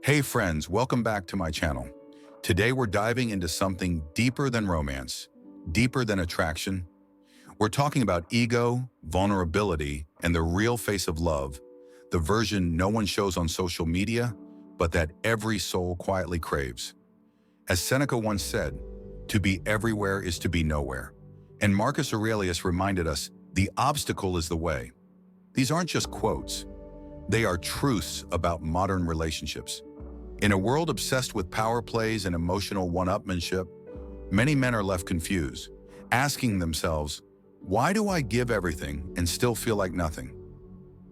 Hey friends, welcome back to my channel. Today we're diving into something deeper than romance, deeper than attraction. We're talking about ego, vulnerability, and the real face of love, the version no one shows on social media, but that every soul quietly craves. As Seneca once said, to be everywhere is to be nowhere. And Marcus Aurelius reminded us, the obstacle is the way. These aren't just quotes. They are truths about modern relationships. In a world obsessed with power plays and emotional one-upmanship, many men are left confused, asking themselves, why do I give everything and still feel like nothing?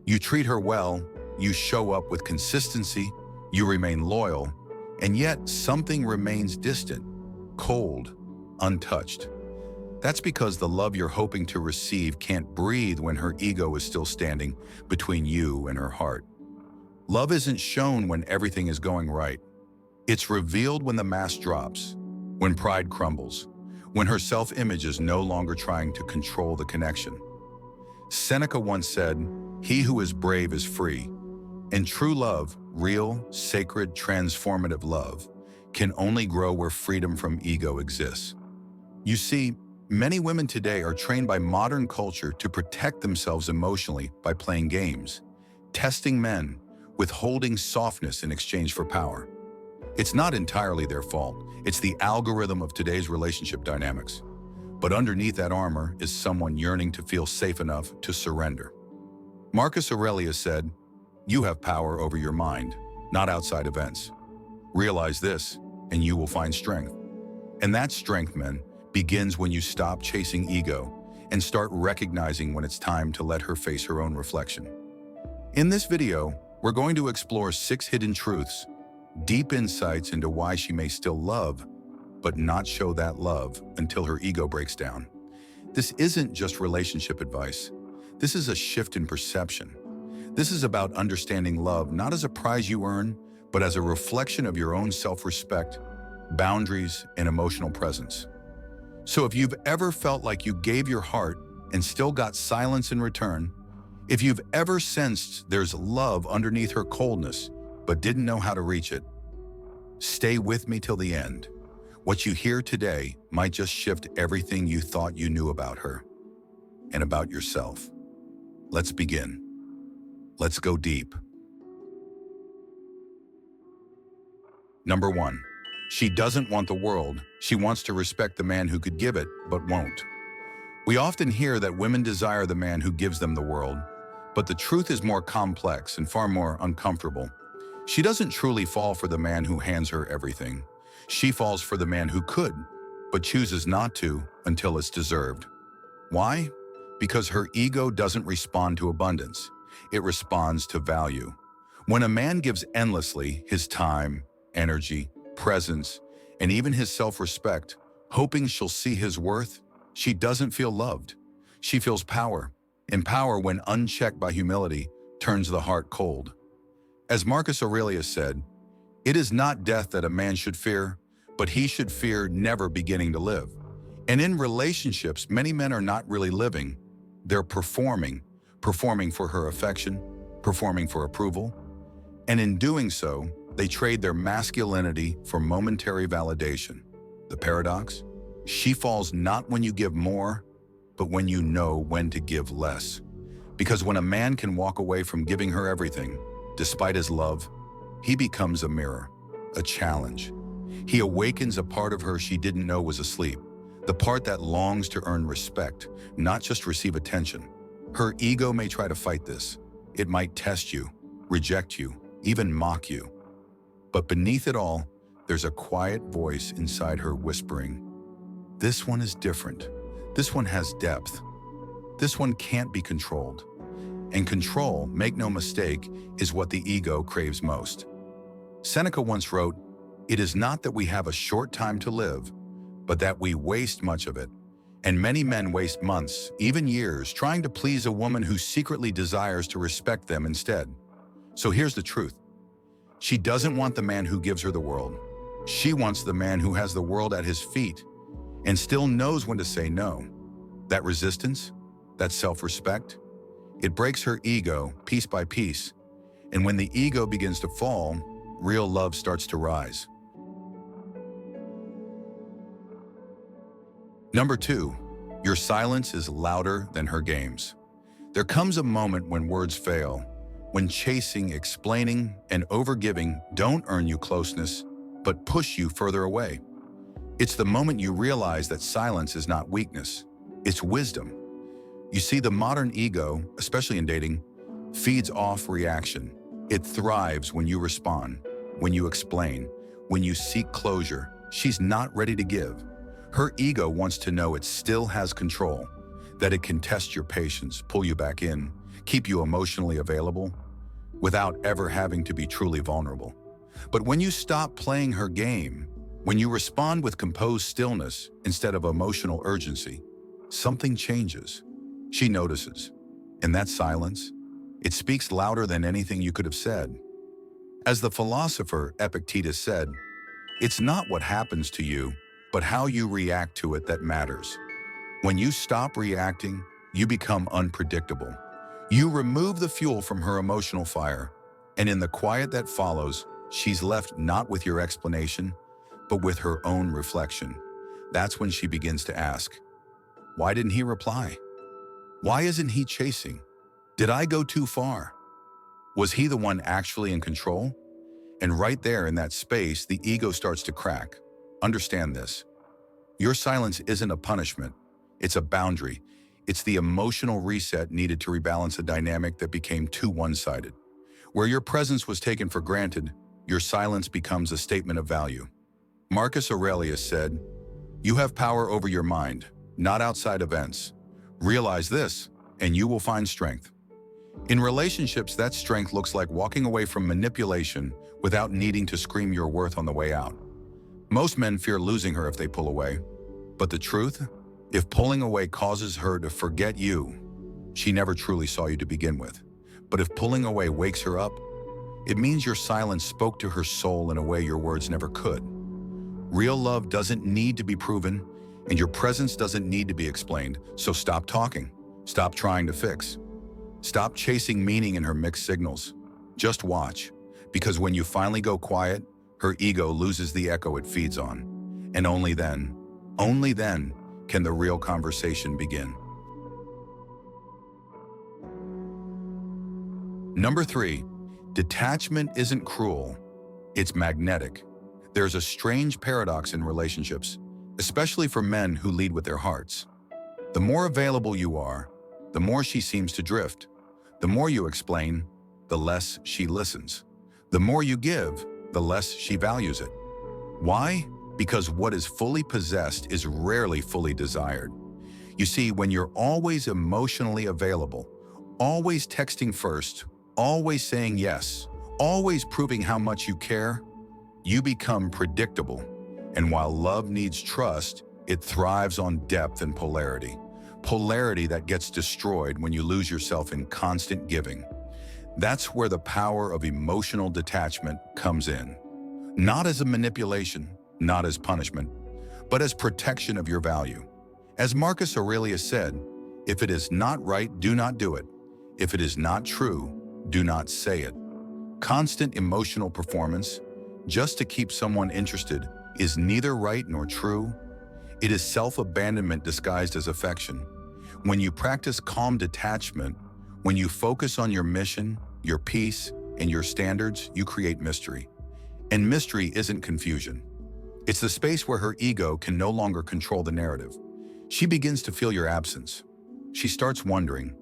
You treat her well, you show up with consistency, you remain loyal, and yet something remains distant, cold, untouched. That's because the love you're hoping to receive can't breathe when her ego is still standing between you and her heart. Love isn't shown when everything is going right. It's revealed when the mask drops, when pride crumbles, when her self-image is no longer trying to control the connection. Seneca once said, "He who is brave is free." And true love, real, sacred, transformative love, can only grow where freedom from ego exists. You see, many women today are trained by modern culture to protect themselves emotionally by playing games, testing men, withholding softness in exchange for power. It's not entirely their fault. It's the algorithm of today's relationship dynamics. But underneath that armor is someone yearning to feel safe enough to surrender. Marcus Aurelius said, "You have power over your mind, not outside events. Realize this, and you will find strength." And that strength, men, begins when you stop chasing ego and start recognizing when it's time to let her face her own reflection. In this video, we're going to explore 6 hidden truths, deep insights into why she may still love, but not show that love until her ego breaks down. This isn't just relationship advice. This is a shift in perception. This is about understanding love not as a prize you earn, but as a reflection of your own self-respect, boundaries, and emotional presence. So if you've ever felt like you gave your heart and still got silence in return, if you've ever sensed there's love underneath her coldness, but didn't know how to reach it, stay with me till the end. What you hear today might just shift everything you thought you knew about her and about yourself. Let's begin. Let's go deep. Number 1, she doesn't want the world. She wants to respect the man who could give it, but won't. We often hear that women desire the man who gives them the world, but the truth is more complex and far more uncomfortable. She doesn't truly fall for the man who hands her everything. She falls for the man who could, but chooses not to until it's deserved. Why? Because her ego doesn't respond to abundance. It responds to value. When a man gives endlessly his time, energy, presence, and even his self-respect, hoping she'll see his worth, she doesn't feel loved. She feels power, and power, when unchecked by humility, turns the heart cold. As Marcus Aurelius said, "It is not death that a man should fear, but he should fear never beginning to live." And in relationships, many men are not really living. They're performing for her affection, performing for approval. And in doing so, they trade their masculinity for momentary validation. The paradox? She falls not when you give more, but when you know when to give less. Because when a man can walk away from giving her everything, despite his love, he becomes a mirror, a challenge. He awakens a part of her she didn't know was asleep, the part that longs to earn respect, not just receive attention. Her ego may try to fight this. It might test you, reject you, even mock you. But beneath it all, there's a quiet voice inside her whispering, "This one is different. This one has depth. This one can't be controlled." And control, make no mistake, is what the ego craves most. Seneca once wrote, "It is not that we have a short time to live, but that we waste much of it." And many men waste months, even years, trying to please a woman who secretly desires to respect them instead. So here's the truth. She doesn't want the man who gives her the world. She wants the man who has the world at his feet and still knows when to say no. That resistance, that self-respect, it breaks her ego piece by piece. And when the ego begins to fall, real love starts to rise. Number 2, your silence is louder than her games. There comes a moment when words fail, when chasing, explaining, and overgiving don't earn you closeness, but push you further away. It's the moment you realize that silence is not weakness, it's wisdom. You see, the modern ego, especially in dating, feeds off reaction. It thrives when you respond, when you explain, when you seek closure. She's not ready to give. Her ego wants to know it still has control, that it can test your patience, pull you back in, keep you emotionally available, without ever having to be truly vulnerable. But when you stop playing her game, when you respond with composed stillness instead of emotional urgency, something changes. She notices. And that silence, it speaks louder than anything you could have said. As the philosopher Epictetus said, it's not what happens to you, but how you react to it that matters. When you stop reacting, you become unpredictable. You remove the fuel from her emotional fire, and in the quiet that follows, she's left not with your explanation, but with her own reflection. That's when she begins to ask, why didn't he reply? Why isn't he chasing? Did I go too far? Was he the one actually in control? And right there in that space, the ego starts to crack. Understand this. Your silence isn't a punishment. It's a boundary. It's the emotional reset needed to rebalance a dynamic that became too one-sided. Where your presence was taken for granted, your silence becomes a statement of value. Marcus Aurelius said, "You have power over your mind, not outside events. Realize this, and you will find strength." In relationships, that strength looks like walking away from manipulation without needing to scream your worth on the way out. Most men fear losing her if they pull away. But the truth? If pulling away causes her to forget you, she never truly saw you to begin with. But if pulling away wakes her up, it means your silence spoke to her soul in a way your words never could. Real love doesn't need to be proven, and your presence doesn't need to be explained. So stop talking. Stop trying to fix. Stop chasing meaning in her mixed signals. Just watch, because when you finally go quiet, her ego loses the echo it feeds on. And only then can the real conversation begin. Number 3, detachment isn't cruel, it's magnetic. There's a strange paradox in relationships, especially for men who lead with their hearts. The more available you are, the more she seems to drift. The more you explain, the less she listens. The more you give, the less she values it. Why? Because what is fully possessed is rarely fully desired. You see, when you're always emotionally available, always texting first, always saying yes, always proving how much you care, you become predictable. And while love needs trust, it thrives on depth and polarity. Polarity that gets destroyed when you lose yourself in constant giving. That's where the power of emotional detachment comes in. Not as a manipulation, not as punishment, but as protection of your value. As Marcus Aurelius said, if it is not right, do not do it. If it is not true, do not say it. Constant emotional performance, just to keep someone interested, is neither right nor true. It is self-abandonment disguised as affection. When you practice calm detachment, when you focus on your mission, your peace, and your standards, you create mystery. And mystery isn't confusion. It's the space where her ego can no longer control the narrative. She begins to feel your absence. She starts wondering,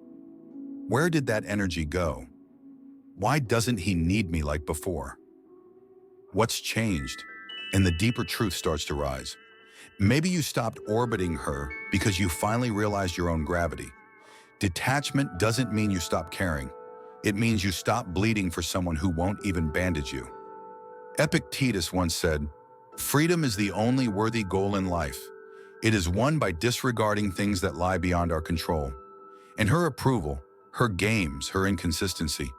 where did that energy go? Why doesn't he need me like before? What's changed? And the deeper truth starts to rise. Maybe you stopped orbiting her because you finally realized your own gravity. Detachment doesn't mean you stop caring. It means you stop bleeding for someone who won't even bandage you. Epictetus once said, "Freedom is the only worthy goal in life. It is won by disregarding things that lie beyond our control." And her approval, her games, her inconsistency,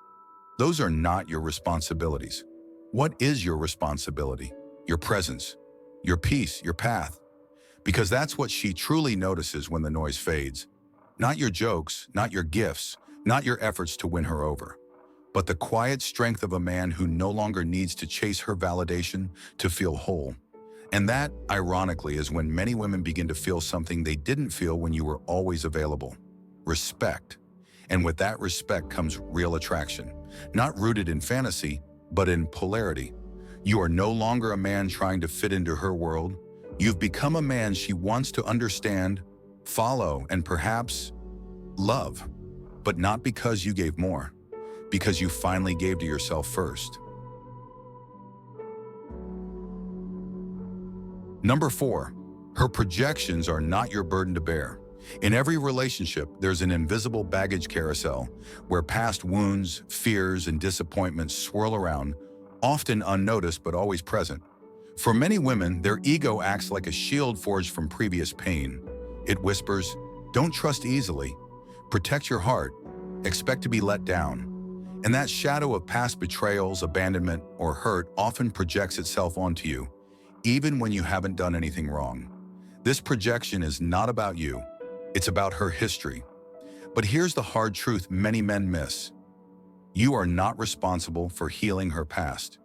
those are not your responsibilities. What is your responsibility? Your presence, your peace, your path. Because that's what she truly notices when the noise fades. Not your jokes, not your gifts, not your efforts to win her over. but the quiet strength of a man who no longer needs to chase her validation to feel whole. And that, ironically, is when many women begin to feel something they didn't feel when you were always available: respect. And with that respect comes real attraction, not rooted in fantasy, but in polarity. You are no longer a man trying to fit into her world. You've become a man she wants to understand, follow, and perhaps love. But not because you gave more, because you finally gave to yourself first. Number 4, her projections are not your burden to bear. In every relationship, there's an invisible baggage carousel where past wounds, fears, and disappointments swirl around, often unnoticed but always present. For many women, their ego acts like a shield forged from previous pain. It whispers, "Don't trust easily. Protect your heart. Expect to be let down." And that shadow of past betrayals, abandonment, or hurt often projects itself onto you, even when you haven't done anything wrong. This projection is not about you. It's about her history. But here's the hard truth many men miss. You are not responsible for healing her past.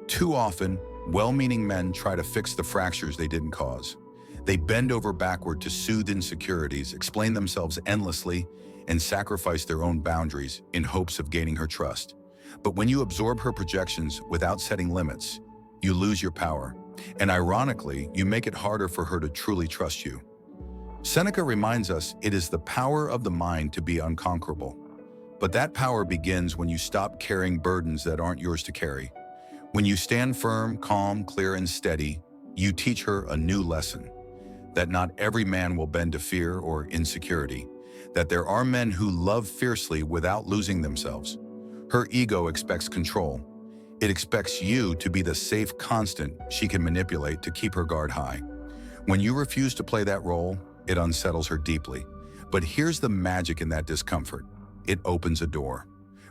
Too often, well-meaning men try to fix the fractures they didn't cause. They bend over backward to soothe insecurities, explain themselves endlessly, and sacrifice their own boundaries in hopes of gaining her trust. But when you absorb her projections without setting limits, you lose your power. And ironically, you make it harder for her to truly trust you. Seneca reminds us it is the power of the mind to be unconquerable. But that power begins when you stop carrying burdens that aren't yours to carry. When you stand firm, calm, clear, and steady, you teach her a new lesson: that not every man will bend to fear or insecurity, that there are men who love fiercely without losing themselves. Her ego expects control. It expects you to be the safe constant she can manipulate to keep her guard high. When you refuse to play that role, it unsettles her deeply. But here's the magic in that discomfort. It opens a door.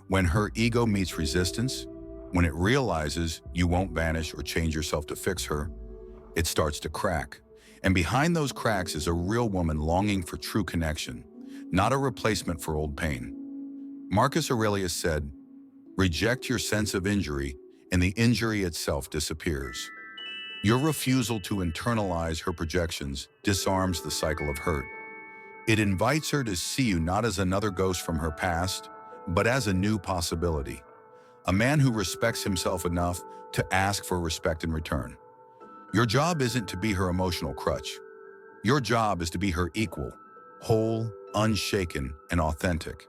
When her ego meets resistance, when it realizes you won't vanish or change yourself to fix her, it starts to crack. And behind those cracks is a real woman longing for true connection, not a replacement for old pain. Marcus Aurelius said, "Reject your sense of injury, and the injury itself disappears." Your refusal to internalize her projections disarms the cycle of hurt. It invites her to see you not as another ghost from her past, but as a new possibility. A man who respects himself enough to ask for respect in return. Your job isn't to be her emotional crutch. Your job is to be her equal, whole, unshaken, and authentic.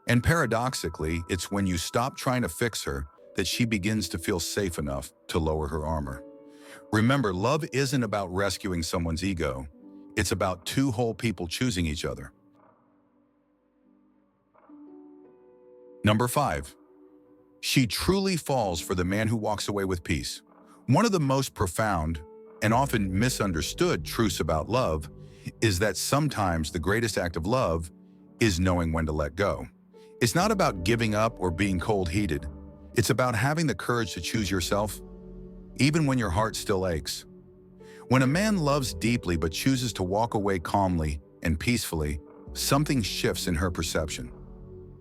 And paradoxically, it's when you stop trying to fix her that she begins to feel safe enough to lower her armor. Remember, love isn't about rescuing someone's ego. It's about two whole people choosing each other. Number 5. She truly falls for the man who walks away with peace. One of the most profound and often misunderstood truths about love is that sometimes the greatest act of love is knowing when to let go. It's not about giving up or being cold-hearted. It's about having the courage to choose yourself, even when your heart still aches. When a man loves deeply but chooses to walk away calmly and peacefully, something shifts in her perception.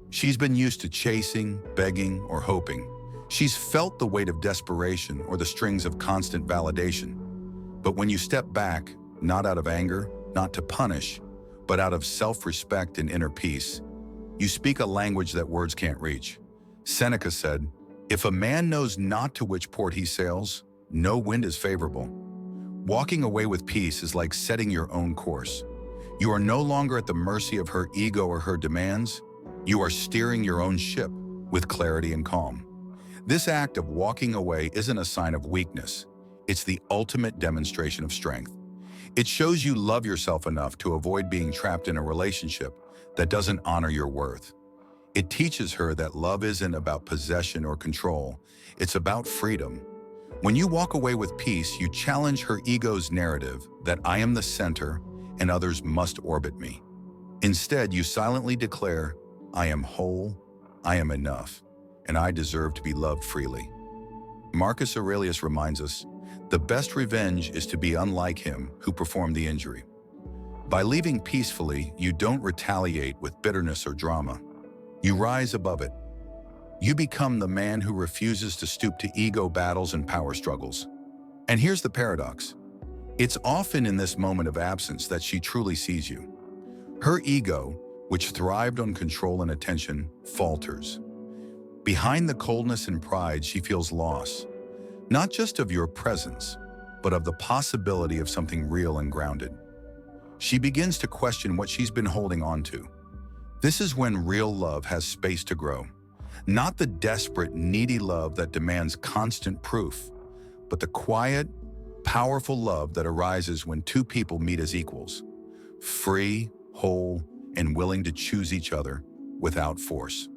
She's been used to chasing, begging, or hoping. She's felt the weight of desperation or the strings of constant validation. But when you step back, not out of anger, not to punish, but out of self-respect and inner peace, you speak a language that words can't reach. Seneca said, "If a man knows not to which port he sails, no wind is favorable." Walking away with peace is like setting your own course. You are no longer at the mercy of her ego or her demands. You are steering your own ship with clarity and calm. This act of walking away isn't a sign of weakness. It's the ultimate demonstration of strength. It shows you love yourself enough to avoid being trapped in a relationship that doesn't honor your worth. It teaches her that love isn't about possession or control. It's about freedom. When you walk away with peace, you challenge her ego's narrative that I am the center and others must orbit me. Instead, you silently declare, I am whole, I am enough, and I deserve to be loved freely. Marcus Aurelius reminds us, the best revenge is to be unlike him who performed the injury. By leaving peacefully, you don't retaliate with bitterness or drama. You rise above it. You become the man who refuses to stoop to ego battles and power struggles. And here's the paradox. It's often in this moment of absence that she truly sees you. Her ego, which thrived on control and attention, falters. Behind the coldness and pride, she feels loss, not just of your presence, but of the possibility of something real and grounded. She begins to question what she's been holding on to. This is when real love has space to grow. Not the desperate, needy love that demands constant proof, but the quiet, powerful love that arises when two people meet as equals, free, whole, and willing to choose each other without force.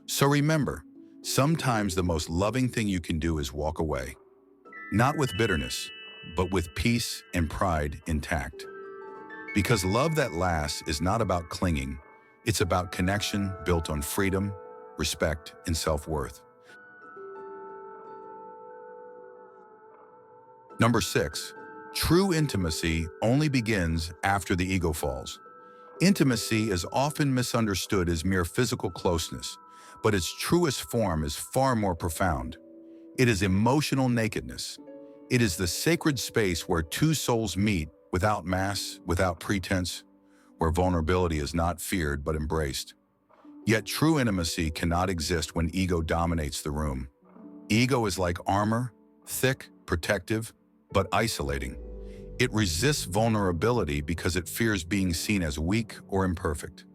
So remember, sometimes the most loving thing you can do is walk away, not with bitterness, but with peace and pride intact. Because love that lasts is not about clinging, it's about connection built on freedom, respect, and self-worth. Number 6, true intimacy only begins after the ego falls. Intimacy is often misunderstood as mere physical closeness, but its truest form is far more profound. It is emotional nakedness. It is the sacred space where two souls meet without mask, without pretense, where vulnerability is not feared but embraced. Yet true intimacy cannot exist when ego dominates the room. Ego is like armor, thick, protective, but isolating. It resists vulnerability because it fears being seen as weak or imperfect.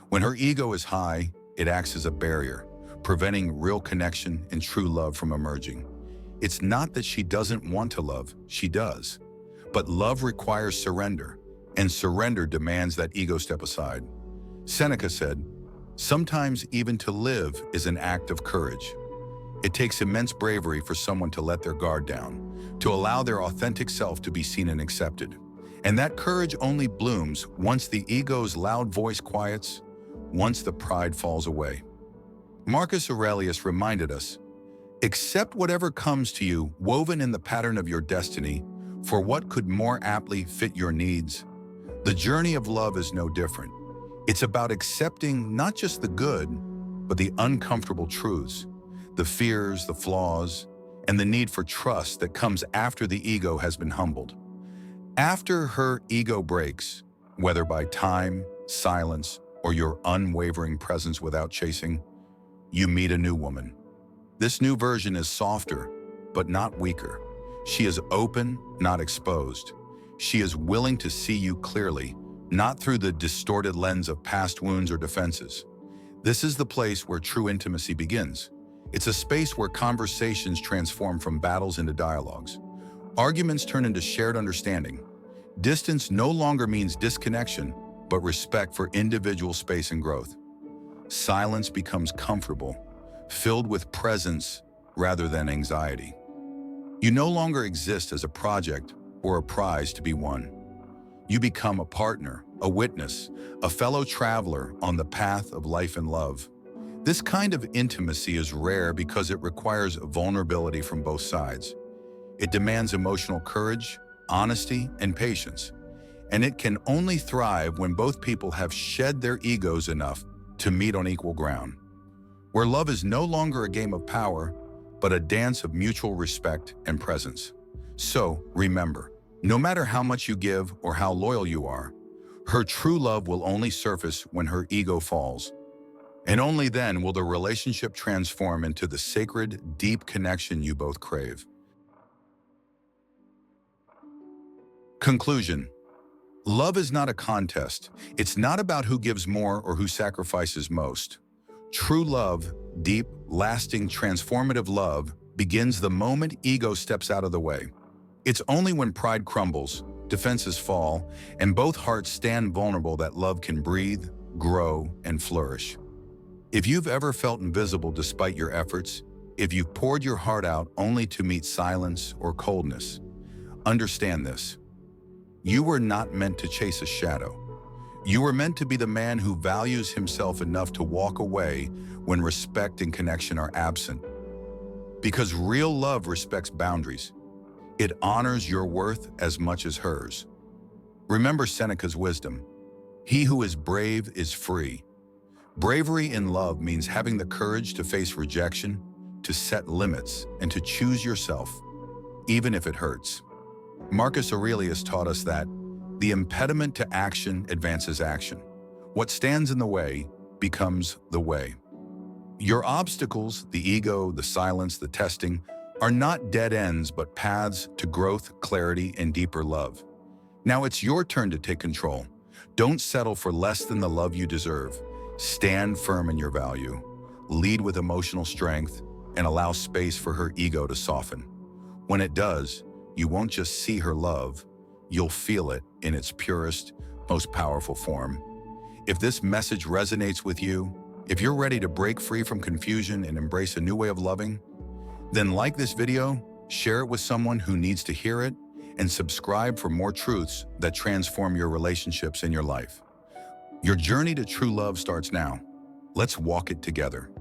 When her ego is high, it acts as a barrier, preventing real connection and true love from emerging. It's not that she doesn't want to love, she does. But love requires surrender, and surrender demands that ego step aside. Seneca said, "Sometimes even to live is an act of courage." It takes immense bravery for someone to let their guard down, to allow their authentic self to be seen and accepted. And that courage only blooms once the ego's loud voice quiets, once the pride falls away. Marcus Aurelius reminded us, "Accept whatever comes to you woven in the pattern of your destiny, for what could more aptly fit your needs?" The journey of love is no different. It's about accepting not just the good, but the uncomfortable truths, the fears, the flaws, and the need for trust that comes after the ego has been humbled. After her ego breaks, whether by time, silence, or your unwavering presence without chasing, you meet a new woman. This new version is softer, but not weaker. She is open, not exposed. She is willing to see you clearly, not through the distorted lens of past wounds or defenses. This is the place where true intimacy begins. It's a space where conversations transform from battles into dialogues. Arguments turn into shared understanding. Distance no longer means disconnection, but respect for individual space and growth. Silence becomes comfortable, filled with presence rather than anxiety. You no longer exist as a project or a prize to be won. You become a partner, a witness, a fellow traveler on the path of life and love. This kind of intimacy is rare because it requires vulnerability from both sides. It demands emotional courage, honesty, and patience. And it can only thrive when both people have shed their egos enough to meet on equal ground. Where love is no longer a game of power, but a dance of mutual respect and presence. So, remember, no matter how much you give or how loyal you are, her true love will only surface when her ego falls. And only then will the relationship transform into the sacred, deep connection you both crave. Conclusion. Love is not a contest. It's not about who gives more or who sacrifices most. True love, deep, lasting, transformative love, begins the moment ego steps out of the way. It's only when pride crumbles, defenses fall, and both hearts stand vulnerable that love can breathe, grow, and flourish. If you've ever felt invisible despite your efforts, if you've poured your heart out only to meet silence or coldness, understand this. You were not meant to chase a shadow. You were meant to be the man who values himself enough to walk away when respect and connection are absent. Because real love respects boundaries. It honors your worth as much as hers. Remember Seneca's wisdom. He who is brave is free. Bravery in love means having the courage to face rejection, to set limits, and to choose yourself, even if it hurts. Marcus Aurelius taught us that the impediment to action advances action. What stands in the way becomes the way. Your obstacles, the ego, the silence, the testing, are not dead ends but paths to growth, clarity, and deeper love. Now it's your turn to take control. Don't settle for less than the love you deserve. Stand firm in your value. Lead with emotional strength and allow space for her ego to soften. When it does, you won't just see her love, you'll feel it in its purest, most powerful form. If this message resonates with you, if you're ready to break free from confusion and embrace a new way of loving, then like this video, share it with someone who needs to hear it, and subscribe for more truths that transform your relationships and your life. Your journey to true love starts now. Let's walk it together.